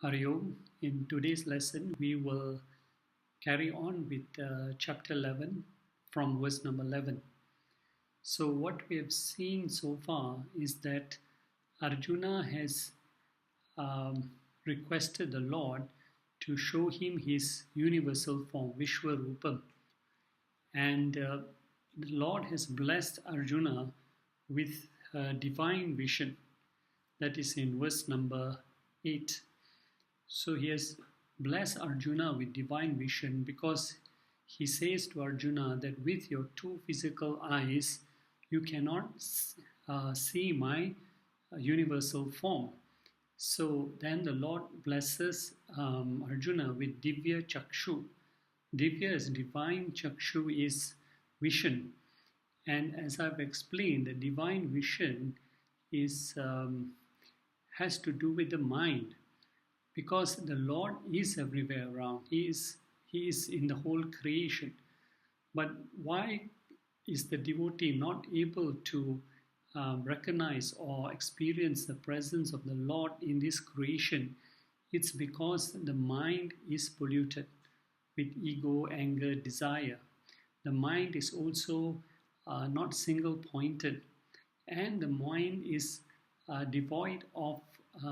Hari Om. In today's lesson, we will carry on with chapter 11 from verse number 11. So, what we have seen so far is that Arjuna has um, requested the Lord to show him his universal form, Vishwarupam. And the Lord has blessed Arjuna with a divine vision. That is in verse number 8. So he has blessed Arjuna with divine vision because he says to Arjuna that with your two physical eyes, you cannot see my universal form. So then the Lord blesses Arjuna with Divya Chakshu. Divya is divine, Chakshu is vision. And as I've explained, the divine vision is has to do with the mind. Because the Lord is everywhere around. He is in the whole creation. But why is the devotee not able to recognize or experience the presence of the Lord in this creation? It's because the mind is polluted with ego, anger, desire. The mind is also not single-pointed. And the mind is devoid of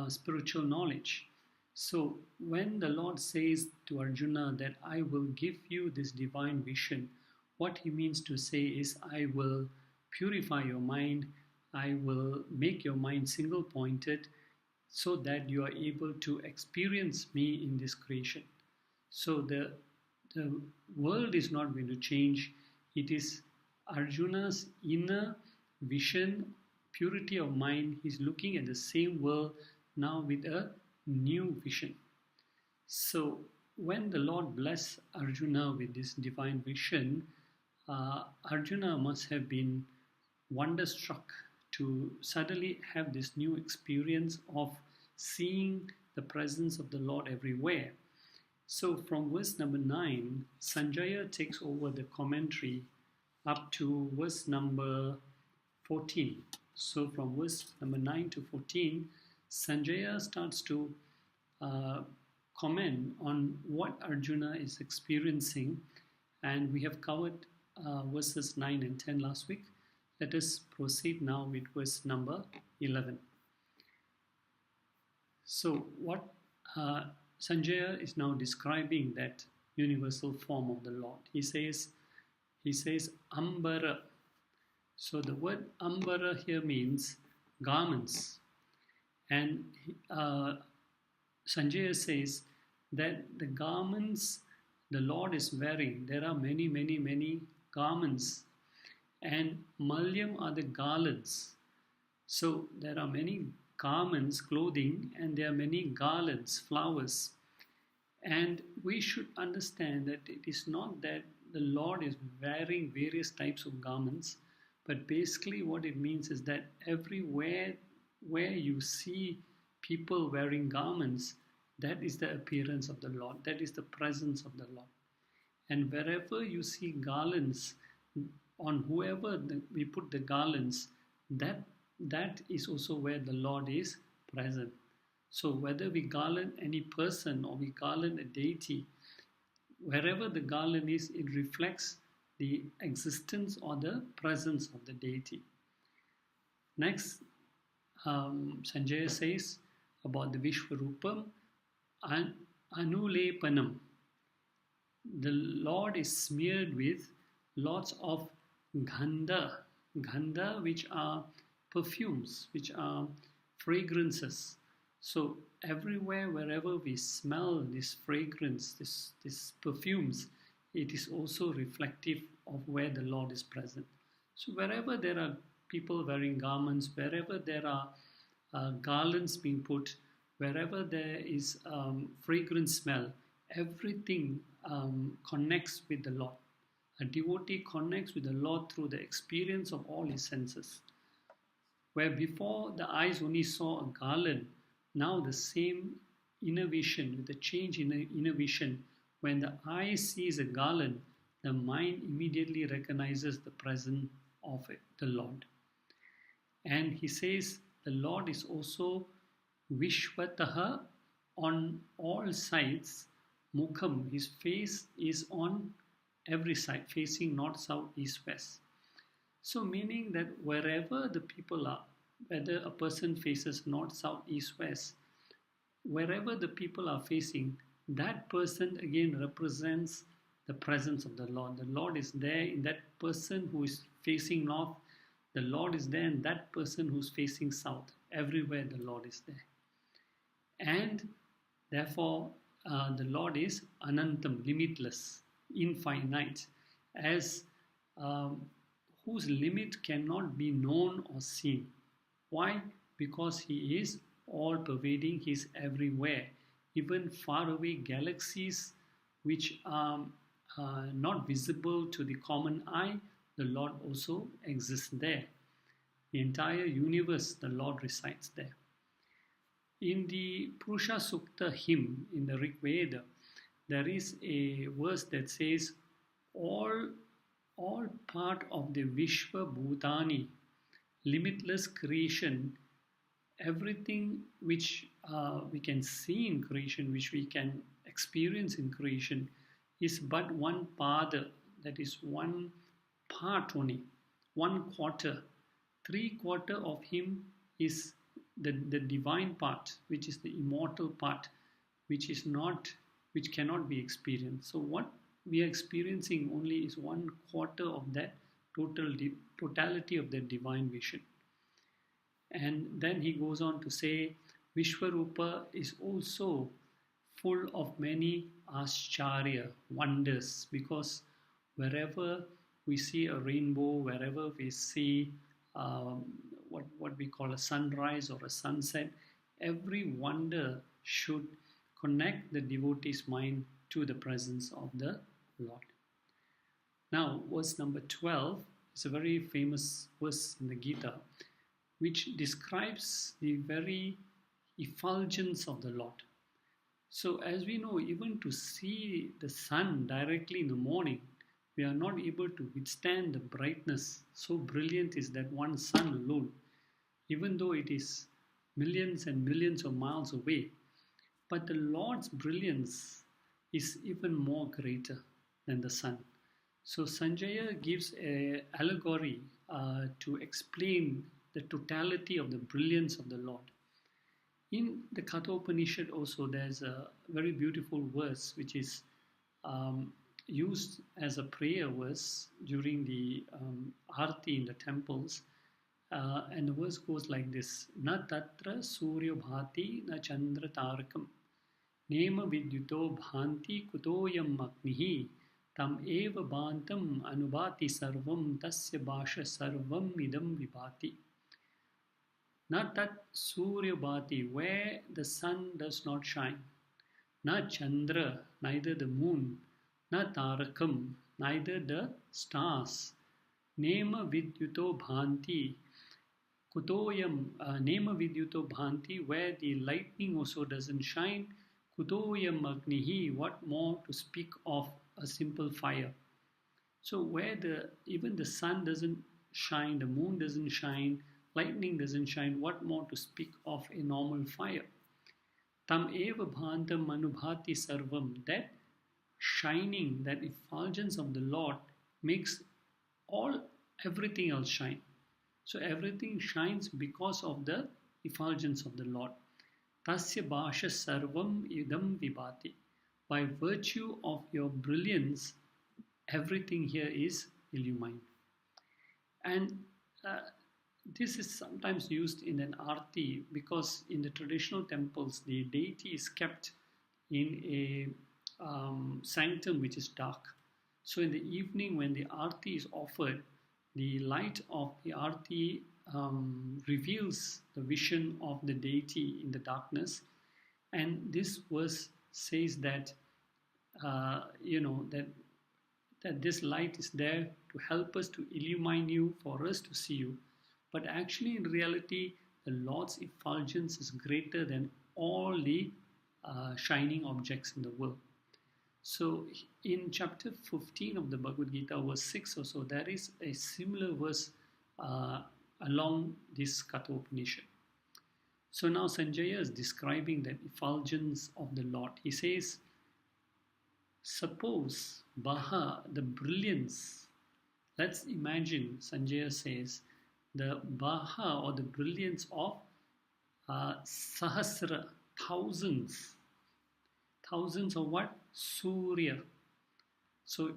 spiritual knowledge. So when the Lord says to Arjuna that I will give you this divine vision, what he means to say is I will purify your mind, I will make your mind single-pointed so that you are able to experience me in this creation. So the world is not going to change. It is Arjuna's inner vision, purity of mind. He's looking at the same world now with a new vision. So when the Lord blessed Arjuna with this divine vision, Arjuna must have been wonderstruck to suddenly have this new experience of seeing the presence of the Lord everywhere. So from verse number 9, Sanjaya takes over the commentary up to verse number 14. So from verse number 9 to 14, Sanjaya starts to comment on what Arjuna is experiencing, and we have covered verses 9 and 10 last week. Let us proceed now with verse number 11. So what Sanjaya is now describing that universal form of the Lord. He says Ambara. So the word Ambara here means garments. And Sanjaya says that the garments the Lord is wearing, there are many, many, many garments. And Malyam are the garlands. So there are many garments, clothing, and there are many garlands, flowers. And we should understand that it is not that the Lord is wearing various types of garments, but basically what it means is that everywhere where you see people wearing garments, that is the appearance of the Lord. That is the presence of the Lord. And wherever you see garlands, on whoever we put the garlands, that is also where the Lord is present. So whether we garland any person or we garland a deity, wherever the garland is, it reflects the existence or the presence of the deity. Next, Sanjaya says about the Vishwarupam, Anulepanam. The Lord is smeared with lots of gandha, which are perfumes, which are fragrances. So everywhere, wherever we smell this fragrance, this perfumes, it is also reflective of where the Lord is present. So wherever there are people wearing garments, wherever there are garlands being put, wherever there is fragrant smell, everything connects with the Lord. A devotee connects with the Lord through the experience of all his senses. Where before the eyes only saw a garland, now the same inner vision, with the change in the inner vision, when the eye sees a garland, the mind immediately recognizes the presence of it, the Lord. And he says the Lord is also Vishwataha on all sides, Mukham, his face is on every side, facing north, south, east, west. So, meaning that wherever the people are, whether a person faces north, south, east, west, wherever the people are facing, that person again represents the presence of the Lord. The Lord is there in that person who is facing north. The Lord is there in that person who's facing south. Everywhere the Lord is there. And therefore, the Lord is Anantam, limitless, infinite, as whose limit cannot be known or seen. Why? Because He is all pervading, He is everywhere. Even far away galaxies which are not visible to the common eye, the Lord also exists there. The entire universe, the Lord resides there. In the Purusha Sukta hymn in the Rig Veda, there is a verse that says, all part of the Vishwa Bhutani, limitless creation, everything which we can see in creation, which we can experience in creation, is but one pada, that is one part only, 1/4. 3/4 of Him is the divine part, which is the immortal part, which cannot be experienced. So what we are experiencing only is 1/4 of that totality of the divine vision. And then he goes on to say, Vishwarupa is also full of many ascharya, wonders, because wherever we see a rainbow, wherever we see what we call a sunrise or a sunset, every wonder should connect the devotee's mind to the presence of the Lord. Now, verse number 12 is a very famous verse in the Gita, which describes the very effulgence of the Lord. So as we know, even to see the sun directly in the morning, we are not able to withstand the brightness. So brilliant is that one sun alone, even though it is millions and millions of miles away. But the Lord's brilliance is even more greater than the sun. So Sanjaya gives an allegory to explain the totality of the brilliance of the Lord. In the Kathopanishad also, there's a very beautiful verse which is used as a prayer verse during the arati in the temples. And the verse goes like this: Na tatra surya bhati na chandra tarakam nema vidyuto bhanti kutoyam agnihi tam eva bhantam anubhati sarvam tasya bhasha sarvam idam vibhati. Na tat surya bhati, where the sun does not shine. Na chandra, neither the moon. Na tarakam, neither the stars. Nema vidyuto bhanti, kutoyam, nema vidyuto bhanti, where the lightning also doesn't shine. Kutoyam agnihi, what more to speak of a simple fire. So where even the sun doesn't shine, the moon doesn't shine, lightning doesn't shine, what more to speak of a normal fire? Tam eva bhantam anubhati sarvam, that shining, that effulgence of the Lord makes everything else shine. So everything shines because of the effulgence of the Lord. Tasya bhasha sarvam idam vibhati. By virtue of your brilliance, everything here is illumined. And this is sometimes used in an arti because in the traditional temples, the deity is kept in a sanctum which is dark. So in the evening when the arti is offered, the light of the arti reveals the vision of the deity in the darkness. And this verse says that, that this light is there to help us to illumine you, for us to see you. But actually in reality, the Lord's effulgence is greater than all the shining objects in the world. So in chapter 15 of the Bhagavad Gita, verse 6 or so, there is a similar verse along this Kathopanishad. So now Sanjaya is describing the effulgence of the Lord. He says, suppose Baha, the brilliance, let's imagine, Sanjaya says, the Baha or the brilliance of Sahasra, thousands. Thousands of what? Surya. So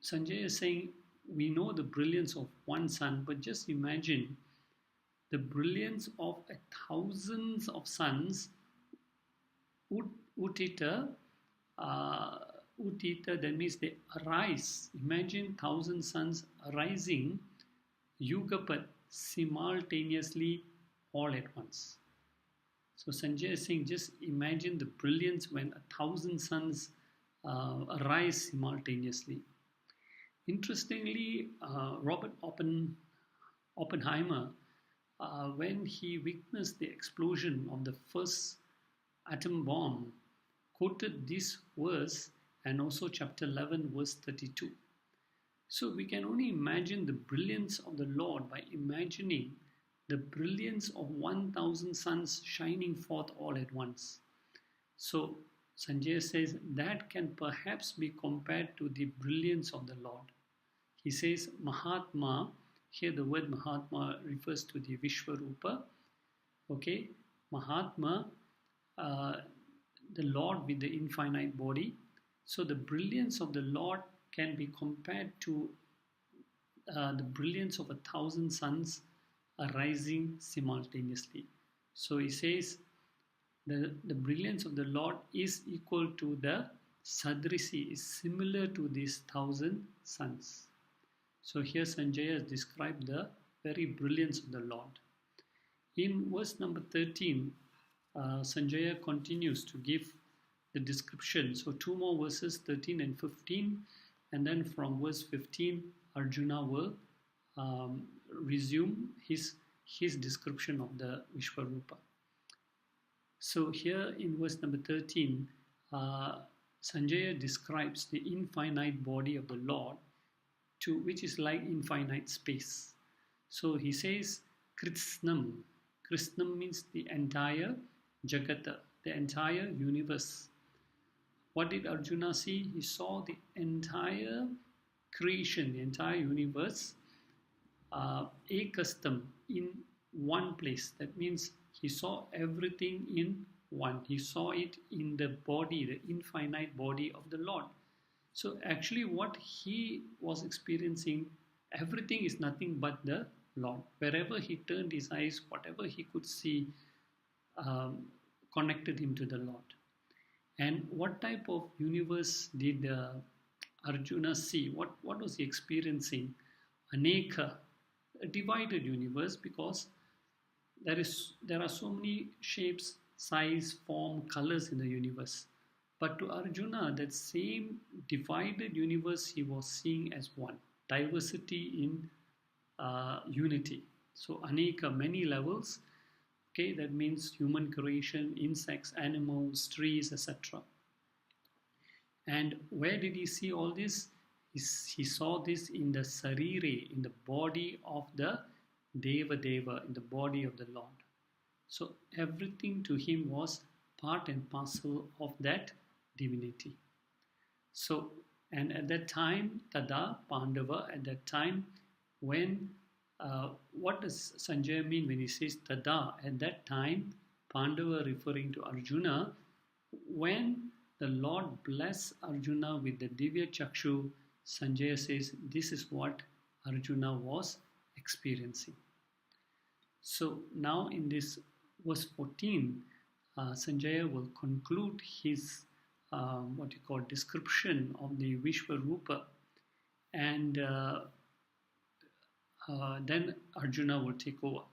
Sanjaya is saying, we know the brilliance of one sun, but just imagine the brilliance of thousands of suns. Utita, that means they arise. Imagine 1,000 suns arising, yugapat, simultaneously, all at once. So Sanjay is saying, just imagine the brilliance when 1,000 suns arise simultaneously. Interestingly, Robert Oppenheimer, when he witnessed the explosion of the first atom bomb, quoted this verse and also chapter 11, verse 32. So we can only imagine the brilliance of the Lord by imagining the brilliance of 1,000 suns shining forth all at once. So Sanjay says that can perhaps be compared to the brilliance of the Lord. He says Mahatma, here the word Mahatma refers to the Vishwarupa. Okay, Mahatma, the Lord with the infinite body. So the brilliance of the Lord can be compared to the brilliance of 1,000 suns arising simultaneously. So he says the brilliance of the Lord is equal to the Sadrisi, is similar to these 1,000 suns. So here Sanjaya has described the very brilliance of the Lord. In verse number 13, Sanjaya continues to give the description. So two more verses, 13 and 15, and then from verse 15, Arjuna will resume his description of the Vishwarupa. So here in verse number 13, Sanjaya describes the infinite body of the Lord, which is like infinite space. So he says Krishnam. Krishnam means the entire Jagata, the entire universe. What did Arjuna see? He saw the entire creation, the entire universe, ekastam, in one place. That means he saw everything in one. He saw it in the body, the infinite body of the Lord. So actually what he was experiencing, everything is nothing but the Lord. Wherever he turned his eyes, whatever he could see, connected him to the Lord. And what type of universe did Arjuna see? What was he experiencing? Aneka, a divided universe, because there are so many shapes, size, form, colors in the universe. But to Arjuna, that same divided universe he was seeing as one. Diversity in unity. So Aneka, many levels. Okay, that means human creation, insects, animals, trees, etc. And where did he see all this? He saw this in the sarire, in the body of the Deva, in the body of the Lord. So everything to him was part and parcel of that divinity. So, and at that time, Tada Pandava, at that time, when, what does Sanjaya mean when he says Tada? At that time, Pandava referring to Arjuna, when the Lord blessed Arjuna with the Divya Chakshu, Sanjaya says this is what Arjuna was experiencing. So now in this verse 14, Sanjaya will conclude his what you call description of the Vishwarupa, and then Arjuna will take over.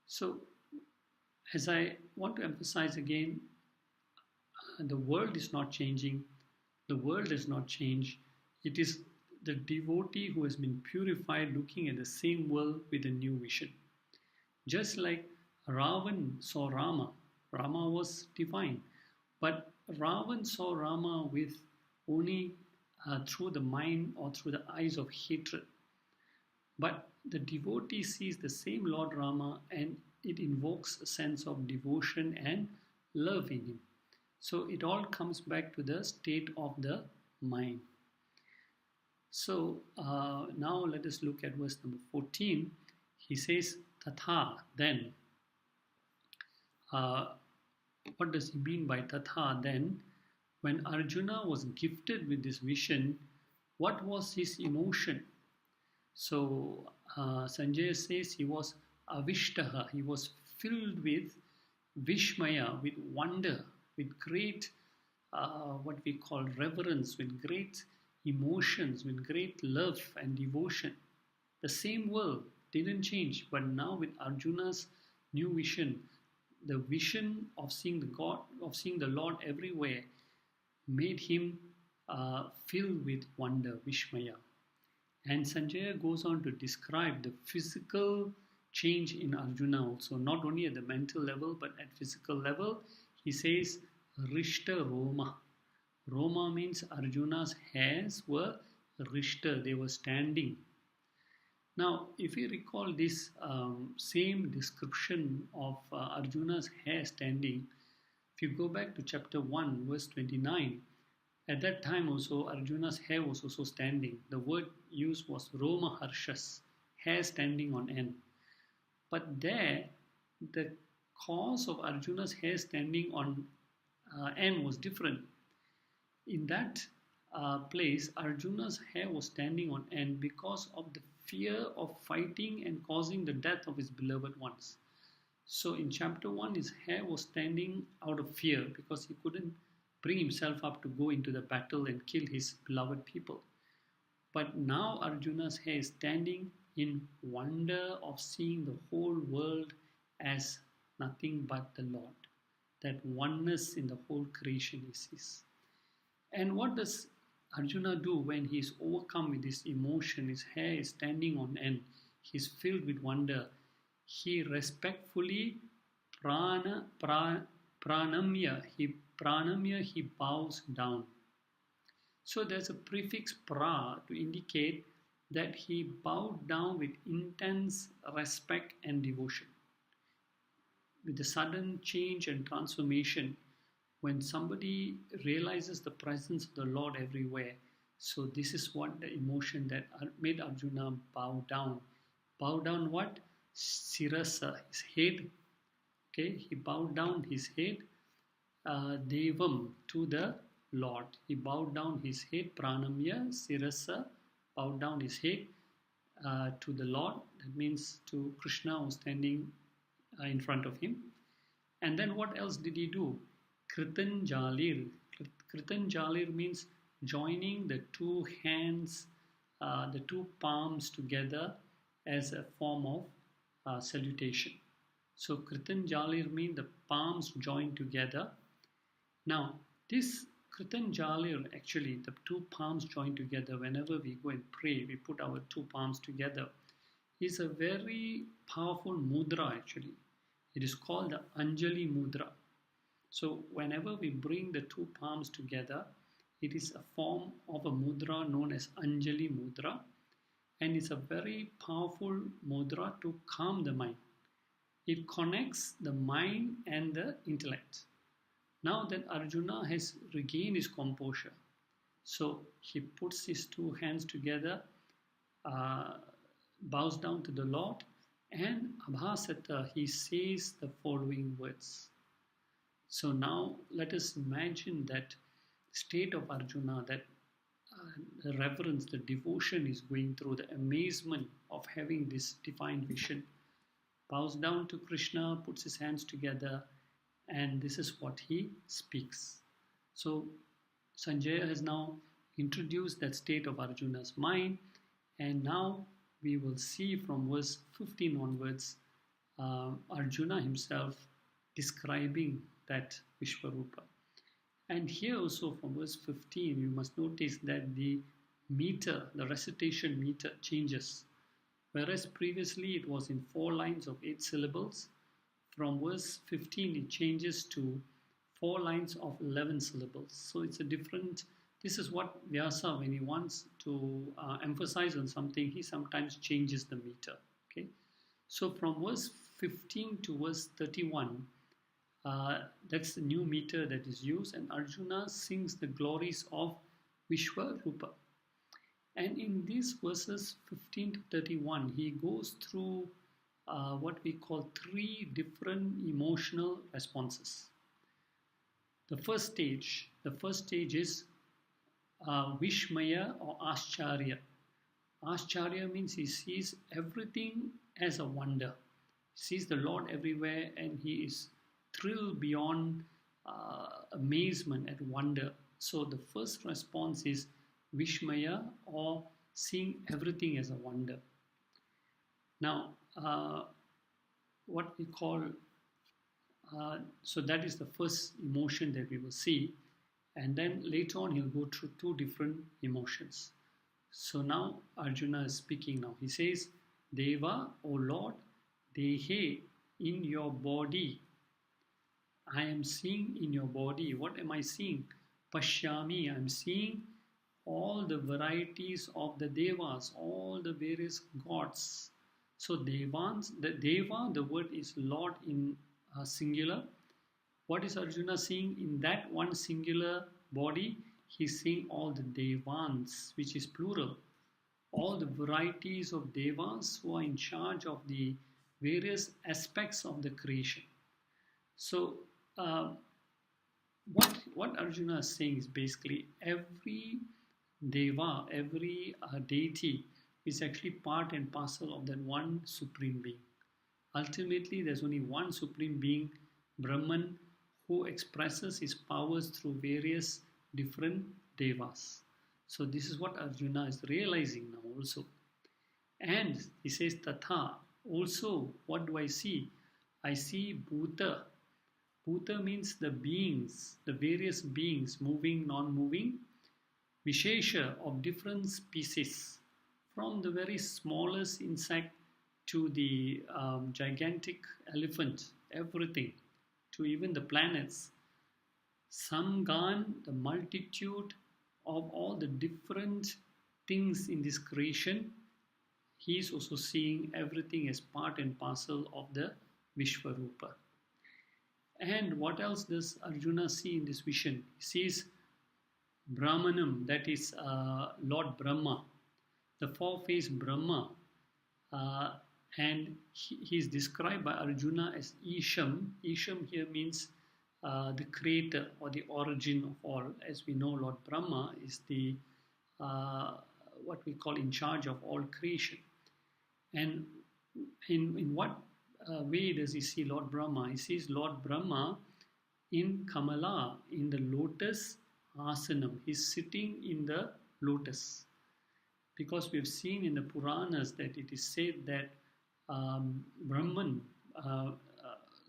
So as I want to emphasize again, the world is not changing, the world does not change. It is the devotee who has been purified looking at the same world with a new vision. Just like Ravan saw Rama, Rama was divine, but Ravan saw Rama with only through the mind or through the eyes of hatred. But the devotee sees the same Lord Rama and it invokes a sense of devotion and love in him. So it all comes back to the state of the mind. So now let us look at verse number 14. He says, Tatha, then. What does he mean by Tatha then? When Arjuna was gifted with this vision, what was his emotion? So Sanjaya says he was avishtaha, he was filled with vishmaya, with wonder, with great, what we call reverence, with great emotions, with great love and devotion. The same world didn't change, but now with Arjuna's new vision, the vision of seeing the God, of seeing the Lord everywhere, made him filled with wonder, Vishmaya. And Sanjaya goes on to describe the physical change in Arjuna also, not only at the mental level, but at physical level. He says, Rishta Roma. Roma means Arjuna's hairs were Rishta, they were standing. Now, if you recall this same description of Arjuna's hair standing, if you go back to chapter 1, verse 29, at that time also Arjuna's hair was also standing. The word used was Roma Harshas, hair standing on end. But there, the cause of Arjuna's hair standing on end was different. In that place, Arjuna's hair was standing on end because of the fear of fighting and causing the death of his beloved ones. So in chapter 1, his hair was standing out of fear because he couldn't bring himself up to go into the battle and kill his beloved people. But now Arjuna's hair is standing in wonder of seeing the whole world as nothing but the Lord. That oneness in the whole creation is his. And what does Arjuna do when he is overcome with this emotion? His hair is standing on end. He is filled with wonder. He respectfully pranamya. He bows down. So there's a prefix pra to indicate that he bowed down with intense respect and devotion. With the sudden change and transformation, when somebody realizes the presence of the Lord everywhere, so this is what the emotion that made Arjuna bow down. Bow down what? Sirasa, his head. Okay, he bowed down his head, Devam, to the Lord. He bowed down his head, Pranamya, Sirasa, bowed down his head to the Lord. That means to Krishna who was standing in front of him. And then what else did he do? Kritanjalir. Kritanjalir means joining the two hands, the two palms together as a form of salutation. So Kritanjalir means the palms joined together. Now this Kritanjalir, actually the two palms joined together, whenever we go and pray, we put our two palms together, is a very powerful mudra actually. It is called the Anjali mudra. So whenever we bring the two palms together, it is a form of a mudra known as Anjali mudra, and it's a very powerful mudra to calm the mind. It connects the mind and the intellect. Now that Arjuna has regained his composure, so he puts his two hands together, bows down to the Lord, and Abhasata, he says the following words. So now let us imagine that state of Arjuna, that the reverence, the devotion is going through, the amazement of having this divine vision. Bows down to Krishna, puts his hands together, and this is what he speaks. So Sanjaya has now introduced that state of Arjuna's mind, and now we will see from verse 15 onwards Arjuna himself describing that Vishwarupa. And here also from verse 15, you must notice that the meter, the recitation meter changes. Whereas previously it was in 4 lines of 8 syllables, from verse 15 it changes to 4 lines of 11 syllables. So it's a different, this is what Vyasa, when he wants to emphasize on something, he sometimes changes the meter. Okay, so from verse 15 to verse 31, that's the new meter that is used, and Arjuna sings the glories of Vishwarupa. And in these verses 15 to 31, he goes through what we call three different emotional responses. The first stage is Vishmaya or Ascharya. Ascharya means he sees everything as a wonder. He sees the Lord everywhere and he is thrilled beyond amazement and wonder. So the first response is Vishmaya, or seeing everything as a wonder. Now, what we call, so that is the first emotion that we will see. And then later on, he'll go through two different emotions. So now Arjuna is speaking now. He says, Deva, O Lord, Dehe, in your body. I am seeing in your body. What am I seeing? Pashyami, I'm seeing all the varieties of the Devas, all the various gods. So Devans, the Deva, the word is Lord in singular. What is Arjuna seeing in that one singular body? He's seeing all the Devans, which is plural. All the varieties of Devas who are in charge of the various aspects of the creation. So what Arjuna is saying is basically every Deva, every deity is actually part and parcel of that one supreme being. Ultimately, there's only one supreme being, Brahman, who expresses his powers through various different devas. So this is what Arjuna is realizing now also. And he says, Tatha, also, what do I see? I see Bhuta. Bhuta means the beings, the various beings, moving, non-moving, Vishesha of different species, from the very smallest insect to the gigantic elephant, everything, to even the planets. Samgan, the multitude of all the different things in this creation, he is also seeing everything as part and parcel of the Vishwarupa. And what else does Arjuna see in this vision? He sees Brahmanam, that is Lord Brahma, the four-faced Brahma, and he is described by Arjuna as Isham. Isham here means the creator or the origin of all. As we know, Lord Brahma is the what we call in charge of all creation. And in what way does he see Lord Brahma? He sees Lord Brahma in Kamala, in the lotus asanam. He's sitting in the lotus. Because we've seen in the Puranas that it is said that Brahman,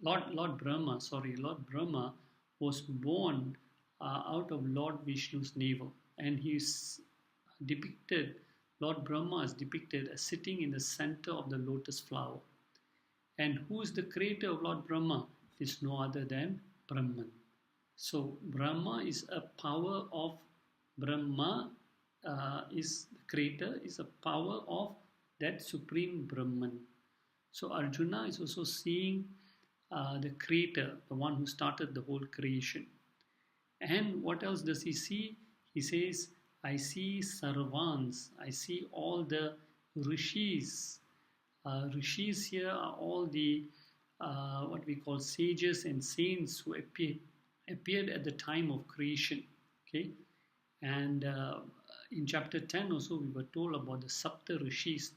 Lord Brahma was born out of Lord Vishnu's navel, and he's depicted, Lord Brahma is depicted as sitting in the center of the lotus flower. And who is the creator of Lord Brahma? It is no other than Brahman. So Brahma is a power of Brahma, is the creator, is a power of that supreme Brahman. So Arjuna is also seeing the creator, the one who started the whole creation. And what else does he see? He says, I see Sarvans, I see all the rishis. Rishis here are all the what we call sages and saints who appeared at the time of creation. Okay, and in chapter 10 also we were told about the Sapta Rishis,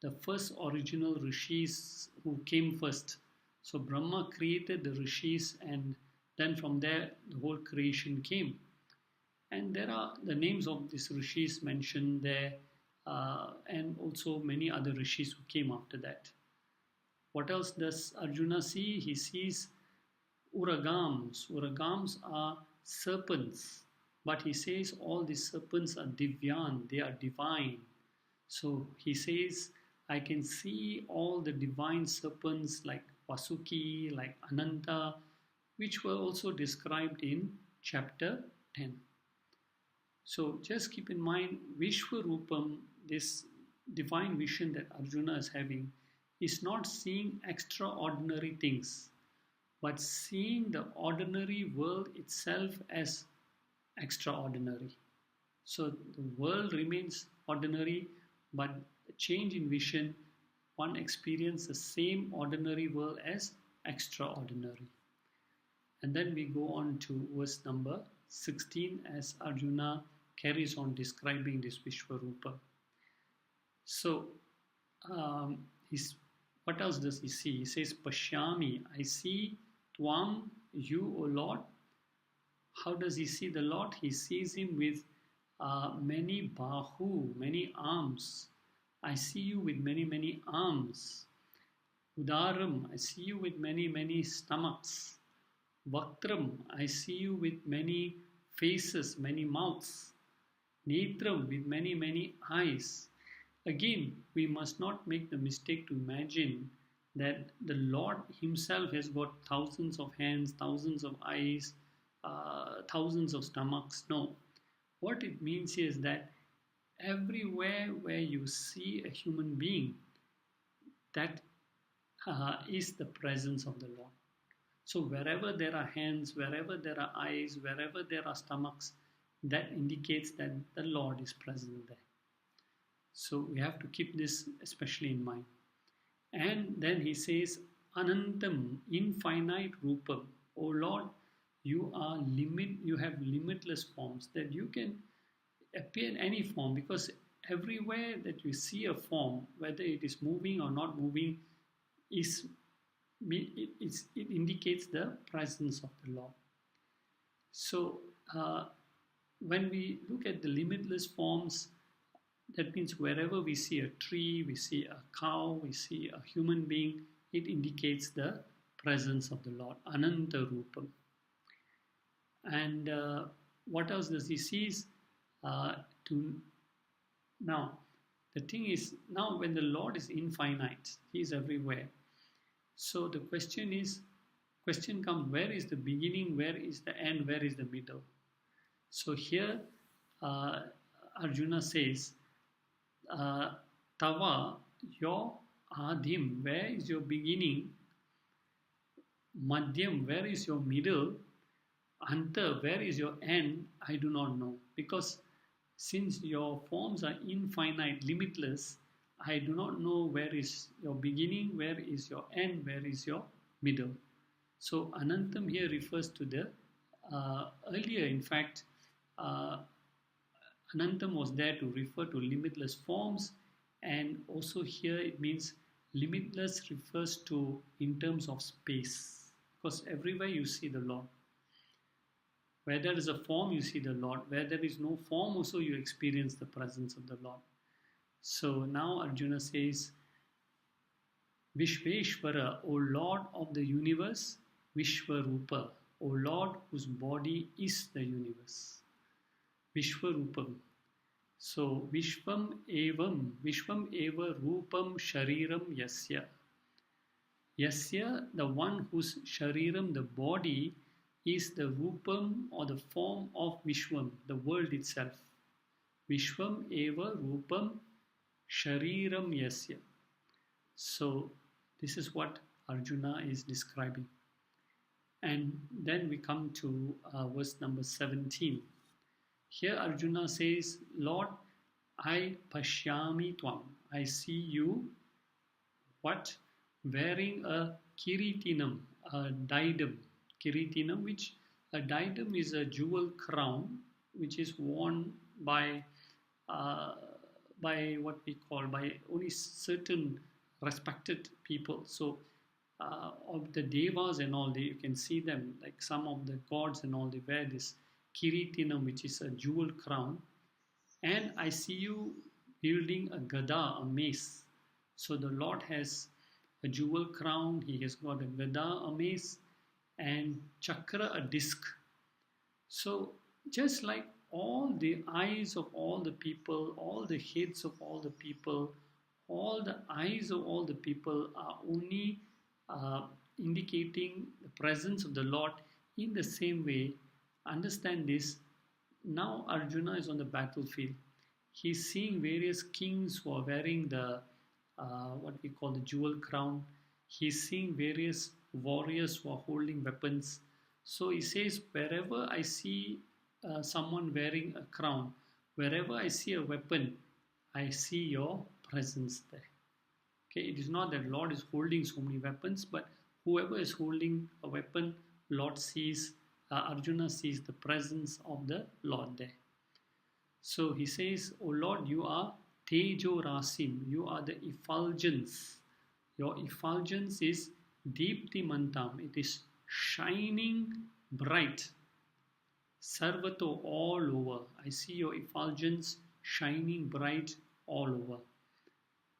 the first original Rishis who came first. So Brahma created the Rishis, and then from there the whole creation came. And there are the names of these Rishis mentioned there, and also many other Rishis who came after that. What else does Arjuna see? He sees Uragams. Uragams are serpents. But he says all these serpents are divyan, they are divine. So he says, I can see all the divine serpents like Vasuki, like Ananta, which were also described in chapter 10. So just keep in mind, Vishwarupam, this divine vision that Arjuna is having, is not seeing extraordinary things, but seeing the ordinary world itself as extraordinary. So the world remains ordinary, but a change in vision, one experiences the same ordinary world as extraordinary. And then we go on to verse number 16 as Arjuna carries on describing this Vishwarupa. So, he's, what else does he see? He says, Pashyami, I see Tvam, you, O Lord. How does he see the Lord? He sees him with many bahu, many arms. I see you with many, many arms. Udaram, I see you with many, many stomachs. Vaktram, I see you with many faces, many mouths. Netram, with many, many eyes. Again, we must not make the mistake to imagine that the Lord himself has got thousands of hands, thousands of eyes, thousands of stomachs. No. What it means is that everywhere where you see a human being, that is the presence of the Lord. So wherever there are hands, wherever there are eyes, wherever there are stomachs, that indicates that the Lord is present there. So we have to keep this especially in mind. And then he says, Anantam, infinite Rupam. O Lord, you have limitless forms, that you can appear in any form, because everywhere that you see a form, whether it is moving or not moving, it indicates the presence of the Lord. So when we look at the limitless forms, that means wherever we see a tree, we see a cow, we see a human being, it indicates the presence of the Lord, Ananta Rupam. And what else does he see? Now, the thing is, now when the Lord is infinite, he is everywhere. So the question comes, where is the beginning, where is the end, where is the middle? So here Arjuna says, Tava, your Adhim, where is your beginning? Madhyam, where is your middle? Anta, where is your end? I do not know. Because since your forms are infinite, limitless, I do not know where is your beginning, where is your end, where is your middle. So Anantam here refers to the earlier, in fact, Anantam was there to refer to limitless forms, and also here it means limitless refers to in terms of space, because everywhere you see the Lord. Where there is a form, you see the Lord. Where there is no form, also you experience the presence of the Lord. So now Arjuna says, Vishveshvara, O Lord of the universe, Vishwarupa, O Lord whose body is the universe. Vishwarupam. So Vishvam eva rupam shariram yasya. Yasya, the one whose shariram, the body, is the rupam or the form of Vishwam, the world itself. Vishwam eva rupam shariram yasya. So this is what Arjuna is describing. And then we come to verse number 17. Here Arjuna says, Lord, I pashyami tvam. I see you, what? Wearing a kiritinam, a diadem. Kiritinam, which a diadem is a jewel crown, which is worn by what we call, by only certain respected people. So of the devas and all, you can see them, like some of the gods and all, they wear this kiritinam, which is a jewel crown. And I see you wielding a gada, a mace. So the Lord has a jewel crown, he has got a gada, a mace, and chakra, a disc. So just like all the eyes of all the people, all the heads of all the people, all the eyes of all the people are only indicating the presence of the Lord, in the same way, understand this, now Arjuna is on the battlefield. He's seeing various kings who are wearing the what we call the jewel crown. He's seeing various warriors who are holding weapons. So he says, wherever I see someone wearing a crown, wherever I see a weapon, I see your presence there. Okay, it is not that Lord is holding so many weapons, but whoever is holding a weapon, Lord sees, Arjuna sees the presence of the Lord there. So he says, O Lord, you are Tejo Rasim, you are the effulgence. Your effulgence is Deepti Mantam, it is shining bright. Sarvato, all over. I see your effulgence shining bright all over.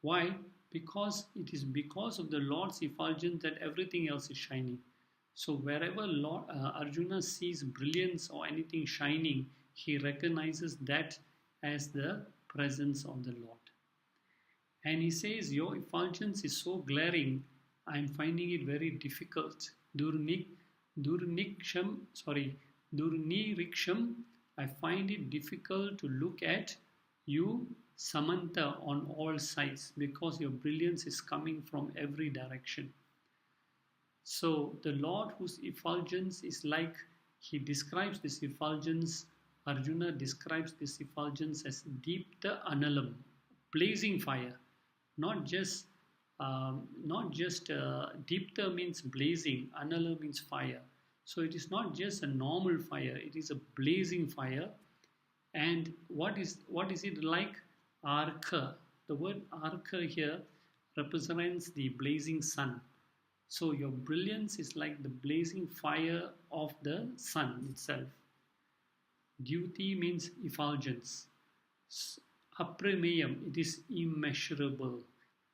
Why? Because it is because of the Lord's effulgence that everything else is shining. So wherever Arjuna sees brilliance or anything shining, he recognizes that as the presence of the Lord. And he says, your effulgence is so glaring, I'm finding it very difficult. Durniriksham, I find it difficult to look at you, Samantha, on all sides, because your brilliance is coming from every direction. So the Lord whose effulgence is like, he describes this effulgence, Arjuna describes this effulgence as Deepta Analam, blazing fire. Not just Deepta means blazing, Anala means fire. So it is not just a normal fire, it is a blazing fire. And what is it like? Arka. The word Arka here represents the blazing sun. So your brilliance is like the blazing fire of the sun itself. Duty means effulgence. Apremeyam, it is immeasurable.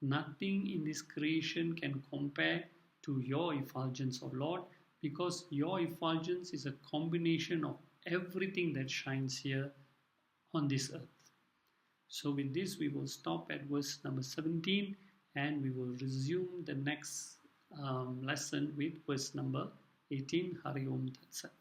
Nothing in this creation can compare to your effulgence, O Lord, because your effulgence is a combination of everything that shines here on this earth. So with this, we will stop at verse number 17 and we will resume the next lesson with verse number 18. Hari Om Tat Sat.